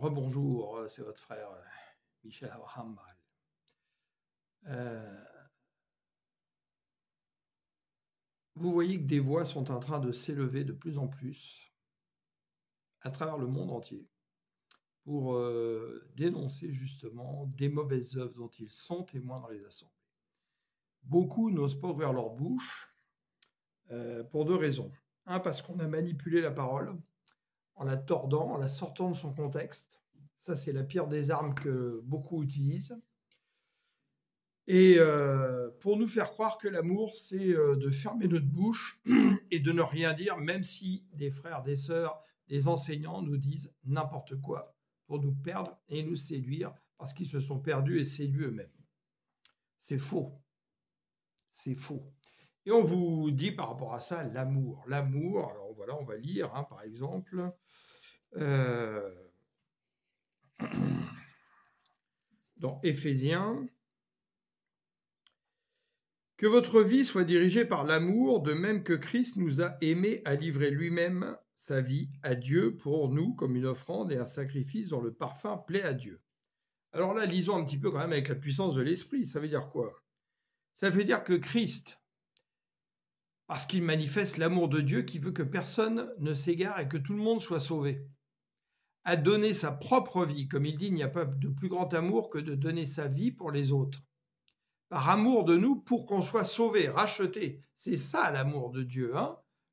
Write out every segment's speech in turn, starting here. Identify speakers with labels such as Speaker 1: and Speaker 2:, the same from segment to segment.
Speaker 1: Rebonjour, c'est votre frère Michel Abraham. Euh, vous voyez que des voix sont en train de s'élever de plus en plus à travers le monde entier pour dénoncer justement des mauvaises œuvres dont ils sont témoins dans les assemblées. Beaucoup n'osent pas ouvrir leur bouche pour deux raisons. Un, parce qu'on a manipulé la parole en la tordant, en la sortant de son contexte. Ça, c'est la pire des armes que beaucoup utilisent. Et pour nous faire croire que l'amour, c'est de fermer notre bouche et de ne rien dire, même si des frères, des sœurs, des enseignants nous disent n'importe quoi pour nous perdre et nous séduire parce qu'ils se sont perdus et séduits eux-mêmes. C'est faux. C'est faux. Et on vous dit par rapport à ça l'amour. L'amour, alors voilà, on va lire, par exemple, dans Éphésiens. Que votre vie soit dirigée par l'amour, de même que Christ nous a aimés à livrer lui-même sa vie à Dieu pour nous comme une offrande et un sacrifice dont le parfum plaît à Dieu. Alors là, lisons un petit peu quand même avec la puissance de l'esprit. Ça veut dire quoi? Ça veut dire que Christ, parce qu'il manifeste l'amour de Dieu qui veut que personne ne s'égare et que tout le monde soit sauvé, a donné sa propre vie. Comme il dit, il n'y a pas de plus grand amour que de donner sa vie pour les autres. Par amour de nous pour qu'on soit sauvés, rachetés. C'est ça l'amour de Dieu.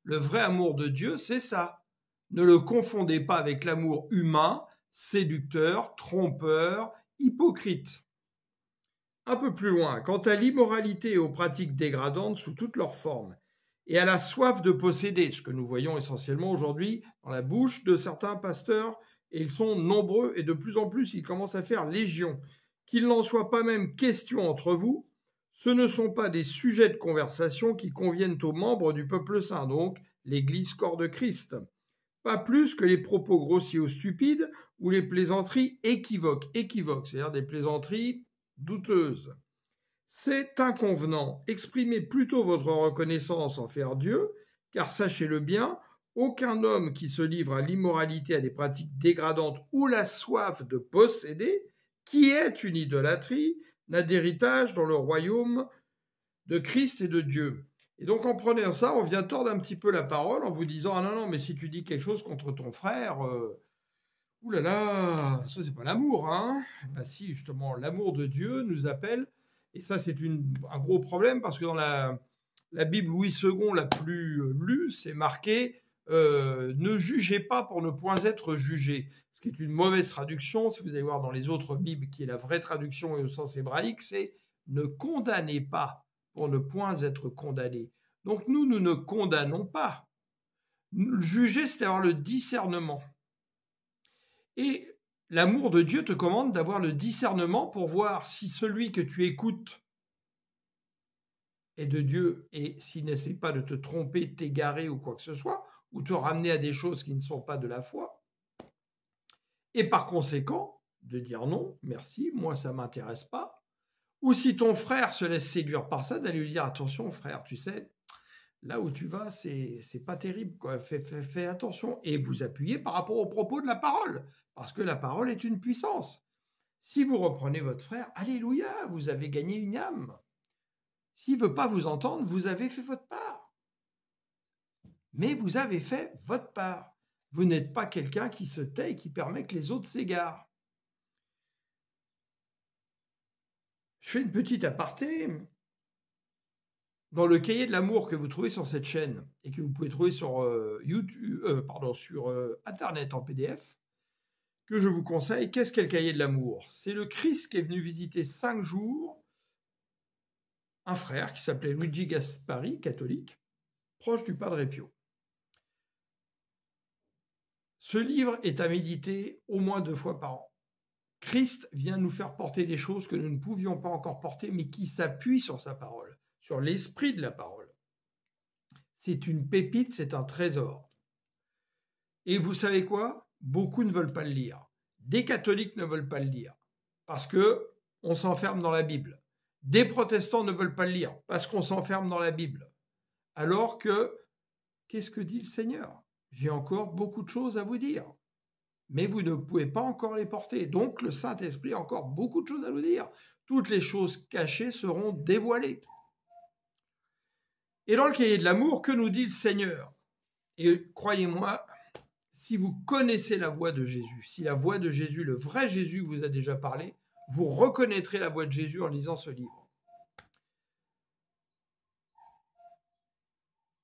Speaker 1: Le vrai amour de Dieu, c'est ça. Ne le confondez pas avec l'amour humain, séducteur, trompeur, hypocrite. Un peu plus loin, quant à l'immoralité et aux pratiques dégradantes sous toutes leurs formes, et à la soif de posséder, ce que nous voyons essentiellement aujourd'hui dans la bouche de certains pasteurs, et ils sont nombreux et de plus en plus ils commencent à faire légion. Qu'il n'en soit pas même question entre vous, ce ne sont pas des sujets de conversation qui conviennent aux membres du peuple saint, donc l'Église corps de Christ. Pas plus que les propos grossiers ou stupides ou les plaisanteries équivoques, c'est-à-dire des plaisanteries douteuses. C'est inconvenant. Exprimez plutôt votre reconnaissance envers Dieu, car sachez-le bien, aucun homme qui se livre à l'immoralité, à des pratiques dégradantes ou la soif de posséder, qui est une idolâtrie, n'a d'héritage dans le royaume de Christ et de Dieu. Et donc en prenant ça, on vient tordre un petit peu la parole en vous disant « Ah non, mais si tu dis quelque chose contre ton frère, oulala, ça c'est pas l'amour, hein ?» Ben si, justement, l'amour de Dieu nous appelle, et ça c'est un gros problème parce que dans la Bible Louis II la plus lue, c'est marqué ne jugez pas pour ne point être jugé, ce qui est une mauvaise traduction. Si vous allez voir dans les autres Bibles, qui est la vraie traduction et au sens hébraïque, c'est ne condamnez pas pour ne point être condamné. Donc nous ne condamnons pas. Juger, c'est avoir le discernement. Et l'amour de Dieu te commande d'avoir le discernement pour voir si celui que tu écoutes est de Dieu et s'il n'essaie pas de te tromper, t'égarer ou quoi que ce soit, ou te ramener à des choses qui ne sont pas de la foi. Et par conséquent, de dire non, merci, moi ça ne m'intéresse pas. Ou si ton frère se laisse séduire par ça, d'aller lui dire attention frère, tu sais, là où tu vas, c'est pas terrible, quoi. Fais attention. Et vous appuyez par rapport aux propos de la parole, parce que la parole est une puissance. Si vous reprenez votre frère, alléluia, vous avez gagné une âme. S'il ne veut pas vous entendre, vous avez fait votre part. Mais vous avez fait votre part. Vous n'êtes pas quelqu'un qui se tait et qui permet que les autres s'égarent. Je fais une petite aparté. Dans le cahier de l'amour que vous trouvez sur cette chaîne et que vous pouvez trouver sur Internet en PDF, que je vous conseille, qu'est-ce qu'est le cahier de l'amour? C'est le Christ qui est venu visiter 5 jours un frère qui s'appelait Luigi Gaspari, catholique, proche du Padre Pio. Ce livre est à méditer au moins 2 fois par an. Christ vient nous faire porter des choses que nous ne pouvions pas encore porter, mais qui s'appuient sur sa parole, sur l'esprit de la parole. C'est une pépite, c'est un trésor. Et vous savez quoi? Beaucoup ne veulent pas le lire. Des catholiques ne veulent pas le lire parce qu'on s'enferme dans la Bible. Des protestants ne veulent pas le lire parce qu'on s'enferme dans la Bible. Alors que, qu'est-ce que dit le Seigneur? J'ai encore beaucoup de choses à vous dire. mais vous ne pouvez pas encore les porter. Donc le Saint-Esprit a encore beaucoup de choses à nous dire. Toutes les choses cachées seront dévoilées. Et dans le cahier de l'amour, que nous dit le Seigneur? Et croyez-moi, si vous connaissez la voix de Jésus, si la voix de Jésus, le vrai Jésus vous a déjà parlé, vous reconnaîtrez la voix de Jésus en lisant ce livre.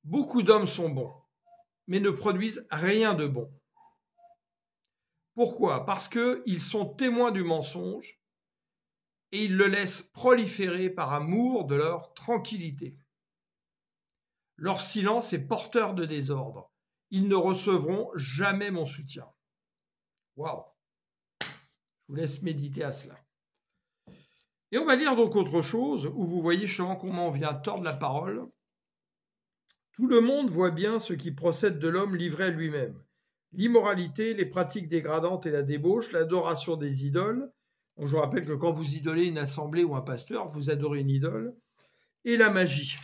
Speaker 1: Beaucoup d'hommes sont bons, mais ne produisent rien de bon. Pourquoi? Parce qu'ils sont témoins du mensonge et ils le laissent proliférer par amour de leur tranquillité. Leur silence est porteur de désordre. Ils ne recevront jamais mon soutien. Waouh! Je vous laisse méditer à cela. Et on va lire donc autre chose, où vous voyez justement comment on vient tordre la parole. Tout le monde voit bien ce qui procède de l'homme livré à lui-même. L'immoralité, les pratiques dégradantes et la débauche, l'adoration des idoles. Donc je vous rappelle que quand vous idolez une assemblée ou un pasteur, vous adorez une idole. Et la magie.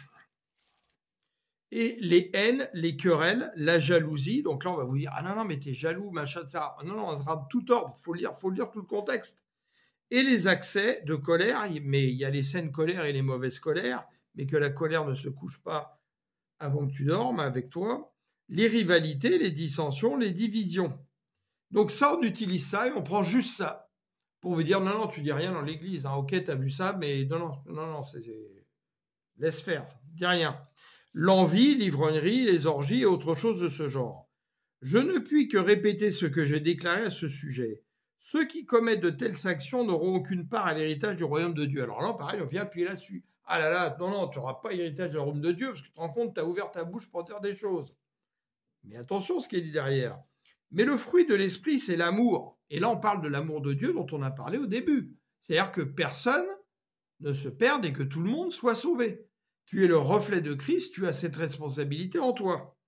Speaker 1: Et les haines, les querelles, la jalousie. Donc là, on va vous dire, ah non, mais t'es jaloux, machin, etc. Non, on sera de tout ordre, faut lire tout le contexte. Et les accès de colère, mais il y a les saines colères et les mauvaises colères, mais que la colère ne se couche pas avant que tu dormes avec toi. Les rivalités, les dissensions, les divisions. Donc ça, on utilise ça et on prend juste ça pour vous dire, non, tu dis rien dans l'église. Hein. Ok, t'as vu ça, mais non, laisse faire, dis rien. L'envie, l'ivrognerie, les orgies et autre chose de ce genre. Je ne puis que répéter ce que j'ai déclaré à ce sujet. Ceux qui commettent de telles actions n'auront aucune part à l'héritage du royaume de Dieu. Alors là, pareil, on vient appuyer là-dessus. Ah là là, non, tu n'auras pas héritage du royaume de Dieu, parce que tu te rends compte, tu as ouvert ta bouche pour dire des choses. Mais attention ce qui est dit derrière. Mais le fruit de l'esprit, c'est l'amour. Et là, on parle de l'amour de Dieu dont on a parlé au début. C'est-à-dire que personne ne se perde et que tout le monde soit sauvé. Tu es le reflet de Christ, tu as cette responsabilité en toi.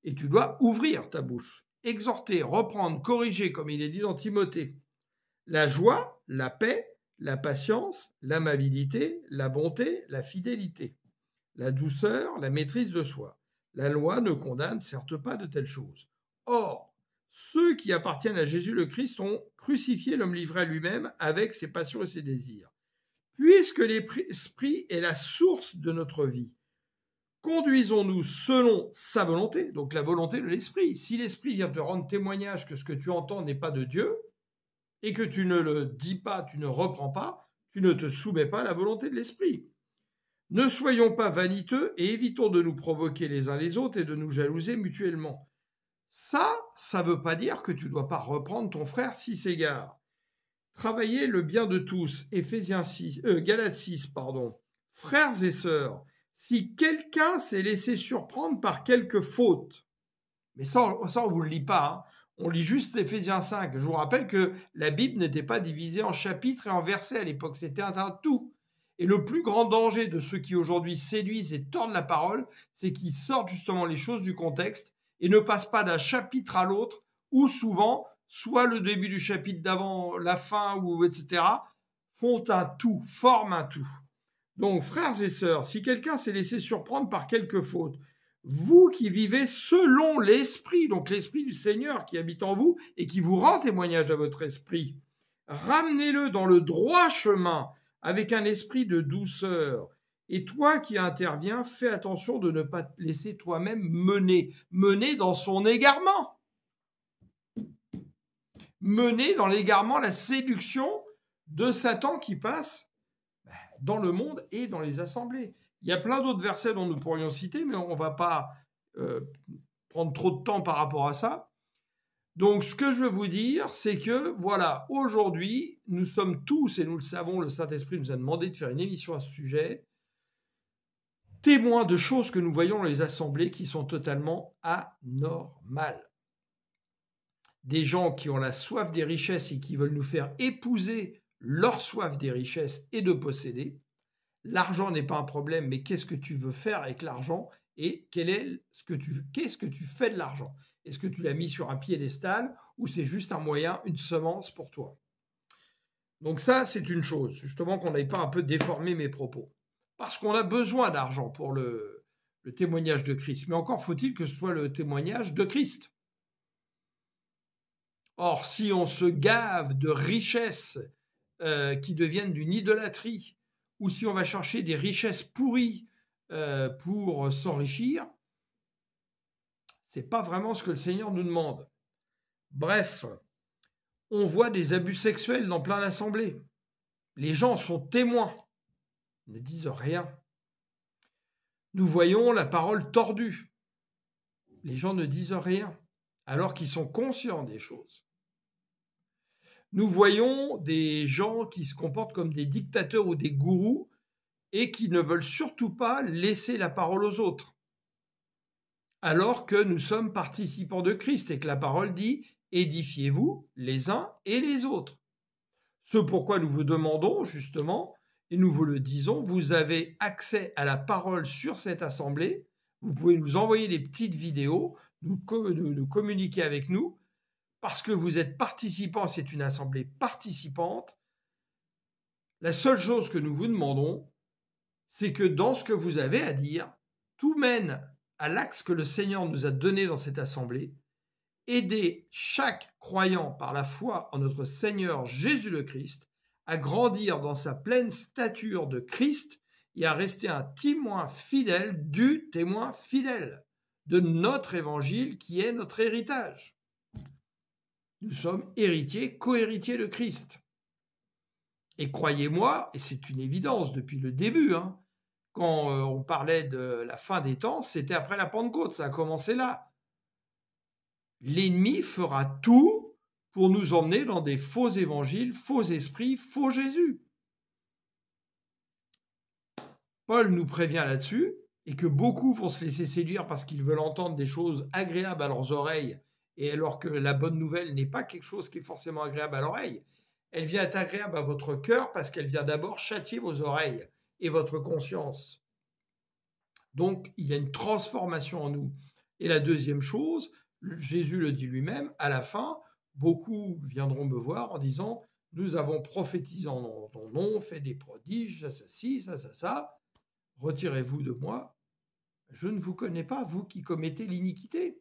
Speaker 1: Et tu dois ouvrir ta bouche, exhorter, reprendre, corriger, comme il est dit dans Timothée. La joie, la paix, la patience, l'amabilité, la bonté, la fidélité, la douceur, la maîtrise de soi. La loi ne condamne certes pas de telles choses. Or, ceux qui appartiennent à Jésus le Christ ont crucifié l'homme livré à lui-même avec ses passions et ses désirs. Puisque l'esprit est la source de notre vie, conduisons-nous selon sa volonté, donc la volonté de l'esprit. Si l'esprit vient te rendre témoignage que ce que tu entends n'est pas de Dieu, et que tu ne le dis pas, tu ne reprends pas, tu ne te soumets pas à la volonté de l'esprit. Ne soyons pas vaniteux et évitons de nous provoquer les uns les autres et de nous jalouser mutuellement. Ça ne veut pas dire que tu ne dois pas reprendre ton frère s'il s'égare. Travaillez le bien de tous, Galates 6, pardon. Frères et sœurs, si quelqu'un s'est laissé surprendre par quelque faute, mais ça on ne vous le lit pas, hein. On lit juste Éphésiens 5. Je vous rappelle que la Bible n'était pas divisée en chapitres et en versets à l'époque, c'était un tout. Et le plus grand danger de ceux qui aujourd'hui séduisent et tordent la parole, c'est qu'ils sortent justement les choses du contexte et ne passent pas d'un chapitre à l'autre, ou souvent, soit le début du chapitre d'avant, la fin, ou etc., font un tout, forment un tout. Donc, frères et sœurs, si quelqu'un s'est laissé surprendre par quelque faute, vous qui vivez selon l'esprit, donc l'esprit du Seigneur qui habite en vous et qui vous rend témoignage à votre esprit, ramenez-le dans le droit chemin avec un esprit de douceur. Et toi qui interviens, fais attention de ne pas te laisser toi-même mener dans son égarement. Mener dans l'égarement, la séduction de Satan qui passe dans le monde et dans les assemblées. Il y a plein d'autres versets dont nous pourrions citer, mais on ne va pas prendre trop de temps par rapport à ça. Donc, ce que je veux vous dire, c'est que, voilà, aujourd'hui, nous sommes tous, et nous le savons, le Saint-Esprit nous a demandé de faire une émission à ce sujet, témoins de choses que nous voyons dans les assemblées qui sont totalement anormales. Des gens qui ont la soif des richesses et qui veulent nous faire épouser leur soif des richesses et de posséder. L'argent n'est pas un problème, mais qu'est-ce que tu veux faire avec l'argent et qu'est-ce que tu fais de l'argent? Est-ce que tu l'as mis sur un piédestal ou c'est juste un moyen, une semence pour toi? Donc ça, c'est une chose, justement qu'on n'aille pas un peu déformer mes propos. Parce qu'on a besoin d'argent pour le témoignage de Christ. Mais encore faut-il que ce soit le témoignage de Christ. Or, si on se gave de richesses qui deviennent d'une idolâtrie, ou si on va chercher des richesses pourries pour s'enrichir, c'est pas vraiment ce que le Seigneur nous demande. Bref, on voit des abus sexuels dans plein d'assemblées. Les gens sont témoins, ne disent rien. Nous voyons la parole tordue. Les gens ne disent rien, alors qu'ils sont conscients des choses. Nous voyons des gens qui se comportent comme des dictateurs ou des gourous et qui ne veulent surtout pas laisser la parole aux autres. Alors que nous sommes participants de Christ et que la parole dit « édifiez-vous les uns et les autres ». Ce pourquoi nous vous demandons justement, et nous vous le disons, vous avez accès à la parole sur cette assemblée, vous pouvez nous envoyer des petites vidéos, nous communiquer avec nous, parce que vous êtes participants, c'est une assemblée participante. La seule chose que nous vous demandons, c'est que dans ce que vous avez à dire, tout mène à l'axe que le Seigneur nous a donné dans cette assemblée, aider chaque croyant par la foi en notre Seigneur Jésus le Christ à grandir dans sa pleine stature de Christ et à rester un témoin fidèle du témoin fidèle de notre évangile qui est notre héritage. Nous sommes héritiers, co-héritiers de Christ. Et croyez-moi, et c'est une évidence depuis le début, quand on parlait de la fin des temps, c'était après la Pentecôte, ça a commencé là. L'ennemi fera tout pour nous emmener dans des faux évangiles, faux esprits, faux Jésus. Paul nous prévient là-dessus, et que beaucoup vont se laisser séduire parce qu'ils veulent entendre des choses agréables à leurs oreilles, et alors que la bonne nouvelle n'est pas quelque chose qui est forcément agréable à l'oreille, elle vient être agréable à votre cœur parce qu'elle vient d'abord châtier vos oreilles et votre conscience. Donc, il y a une transformation en nous. Et la deuxième chose, Jésus le dit lui-même, à la fin, beaucoup viendront me voir en disant « Nous avons prophétisé en ton nom, fait des prodiges, ça. Retirez-vous de moi. Je ne vous connais pas, vous qui commettez l'iniquité. »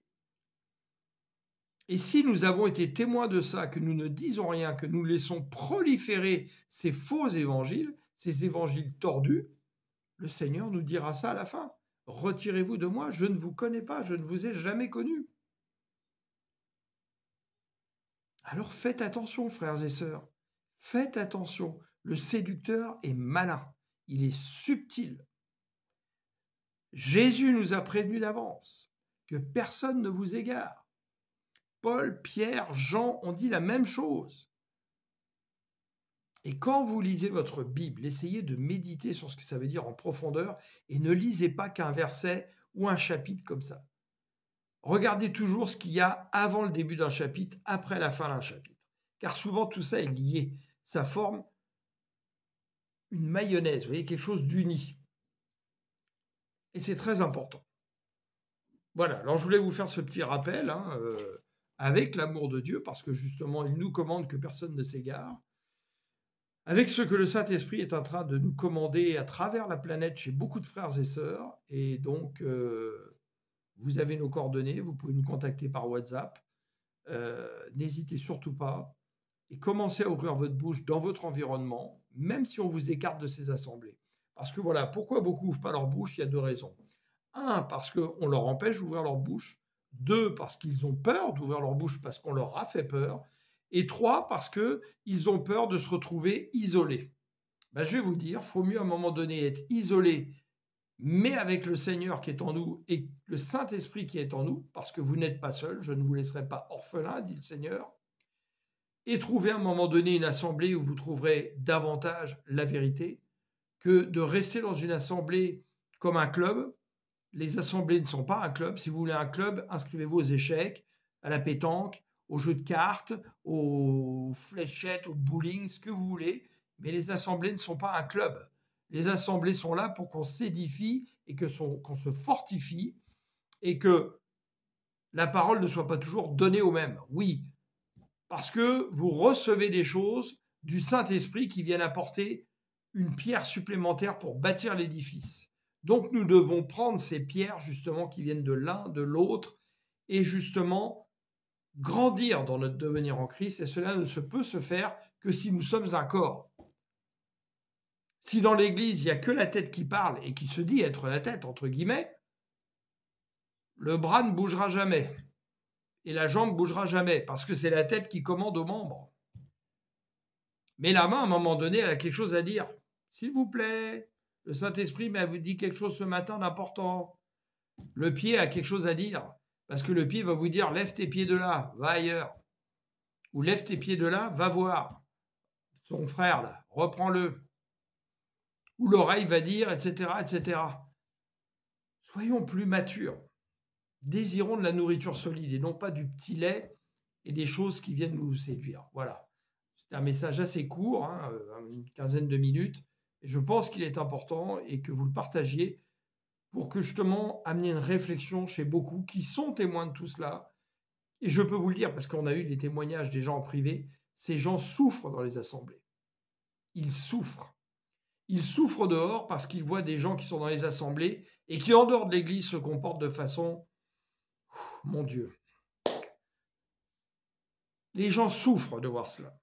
Speaker 1: Et si nous avons été témoins de ça, que nous ne disons rien, que nous laissons proliférer ces faux évangiles, ces évangiles tordus, le Seigneur nous dira ça à la fin. Retirez-vous de moi, je ne vous connais pas, je ne vous ai jamais connu. Alors faites attention, frères et sœurs. Faites attention. Le séducteur est malin. Il est subtil. Jésus nous a prévenus d'avance que personne ne vous égare. Paul, Pierre, Jean ont dit la même chose. Et quand vous lisez votre Bible, essayez de méditer sur ce que ça veut dire en profondeur et ne lisez pas qu'un verset ou un chapitre comme ça. Regardez toujours ce qu'il y a avant le début d'un chapitre, après la fin d'un chapitre. Car souvent tout ça est lié. Ça forme une mayonnaise, vous voyez, quelque chose d'uni. Et c'est très important. Voilà, alors je voulais vous faire ce petit rappel, avec l'amour de Dieu, parce que justement, il nous commande que personne ne s'égare, avec ce que le Saint-Esprit est en train de nous commander à travers la planète chez beaucoup de frères et sœurs, et donc vous avez nos coordonnées, vous pouvez nous contacter par WhatsApp, n'hésitez surtout pas, et commencez à ouvrir votre bouche dans votre environnement, même si on vous écarte de ces assemblées. Parce que voilà, pourquoi beaucoup n'ouvrent pas leur bouche? Il y a deux raisons. 1, parce qu'on leur empêche d'ouvrir leur bouche. 2, parce qu'ils ont peur d'ouvrir leur bouche parce qu'on leur a fait peur. Et 3, parce qu'ils ont peur de se retrouver isolés. Ben, je vais vous dire, il faut mieux à un moment donné être isolé, mais avec le Seigneur qui est en nous et le Saint-Esprit qui est en nous, parce que vous n'êtes pas seul, je ne vous laisserai pas orphelin, dit le Seigneur, et trouver à un moment donné une assemblée où vous trouverez davantage la vérité, que de rester dans une assemblée comme un club. Les assemblées ne sont pas un club. Si vous voulez un club, inscrivez-vous aux échecs, à la pétanque, aux jeux de cartes, aux fléchettes, au bowling, ce que vous voulez. Mais les assemblées ne sont pas un club. Les assemblées sont là pour qu'on s'édifie et qu'on se fortifie et que la parole ne soit pas toujours donnée aux mêmes. Oui, parce que vous recevez des choses du Saint-Esprit qui viennent apporter une pierre supplémentaire pour bâtir l'édifice. Donc nous devons prendre ces pierres justement qui viennent de l'un, de l'autre, et justement grandir dans notre devenir en Christ, et cela ne peut se faire que si nous sommes un corps. Si dans l'Église, il n'y a que la tête qui parle et qui se dit être la tête, entre guillemets, le bras ne bougera jamais et la jambe ne bougera jamais parce que c'est la tête qui commande aux membres. Mais la main, à un moment donné, elle a quelque chose à dire. S'il vous plaît, le Saint-Esprit m'a dit quelque chose ce matin d'important. Le pied a quelque chose à dire parce que le pied va vous dire lève tes pieds de là, va ailleurs. Ou lève tes pieds de là, va voir son frère là, reprends-le. Ou l'oreille va dire, etc., etc. Soyons plus matures. Désirons de la nourriture solide et non pas du petit lait et des choses qui viennent nous séduire. Voilà. C'est un message assez court, une quinzaine de minutes. Et je pense qu'il est important et que vous le partagiez pour que justement amener une réflexion chez beaucoup qui sont témoins de tout cela. Et je peux vous le dire parce qu'on a eu les témoignages des gens en privé, ces gens souffrent dans les assemblées. Ils souffrent. Ils souffrent dehors parce qu'ils voient des gens qui sont dans les assemblées et qui, en dehors de l'Église, se comportent de façon... Mon Dieu. Les gens souffrent de voir cela.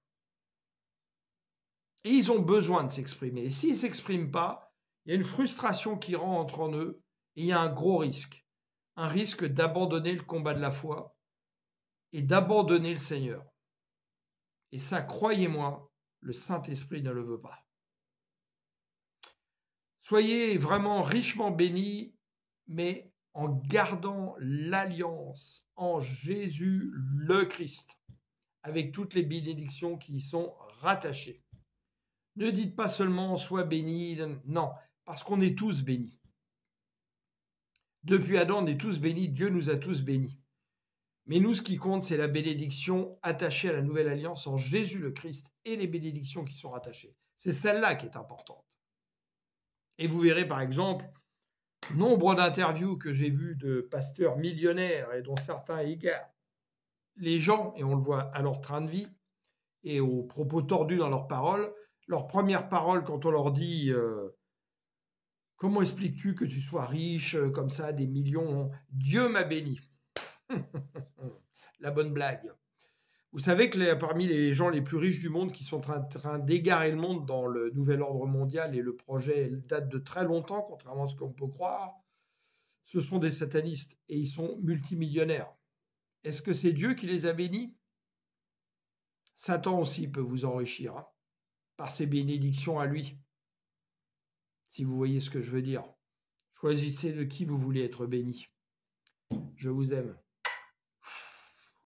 Speaker 1: Et ils ont besoin de s'exprimer. Et s'ils ne s'expriment pas, il y a une frustration qui rentre en eux et il y a un gros risque. Un risque d'abandonner le combat de la foi et d'abandonner le Seigneur. Et ça, croyez-moi, le Saint-Esprit ne le veut pas. Soyez vraiment richement bénis, mais en gardant l'alliance en Jésus le Christ, avec toutes les bénédictions qui y sont rattachées. Ne dites pas seulement « sois béni », non, parce qu'on est tous bénis. Depuis Adam, on est tous bénis, Dieu nous a tous bénis. Mais nous, ce qui compte, c'est la bénédiction attachée à la nouvelle alliance en Jésus le Christ et les bénédictions qui sont rattachées. C'est celle-là qui est importante. Et vous verrez par exemple, nombre d'interviews que j'ai vues de pasteurs millionnaires et dont certains égarent les gens, et on le voit à leur train de vie et aux propos tordus dans leurs paroles. Leur première parole quand on leur dit comment expliques-tu que tu sois riche comme ça, des millions, Dieu m'a béni. La bonne blague. Vous savez que parmi les gens les plus riches du monde qui sont en train d'égarer le monde dans le nouvel ordre mondial, et le projet date de très longtemps, contrairement à ce qu'on peut croire, ce sont des satanistes et ils sont multimillionnaires. Est-ce que c'est Dieu qui les a bénis? Satan aussi peut vous enrichir par ses bénédictions à lui, si vous voyez ce que je veux dire. Choisissez de qui vous voulez être béni. Je vous aime.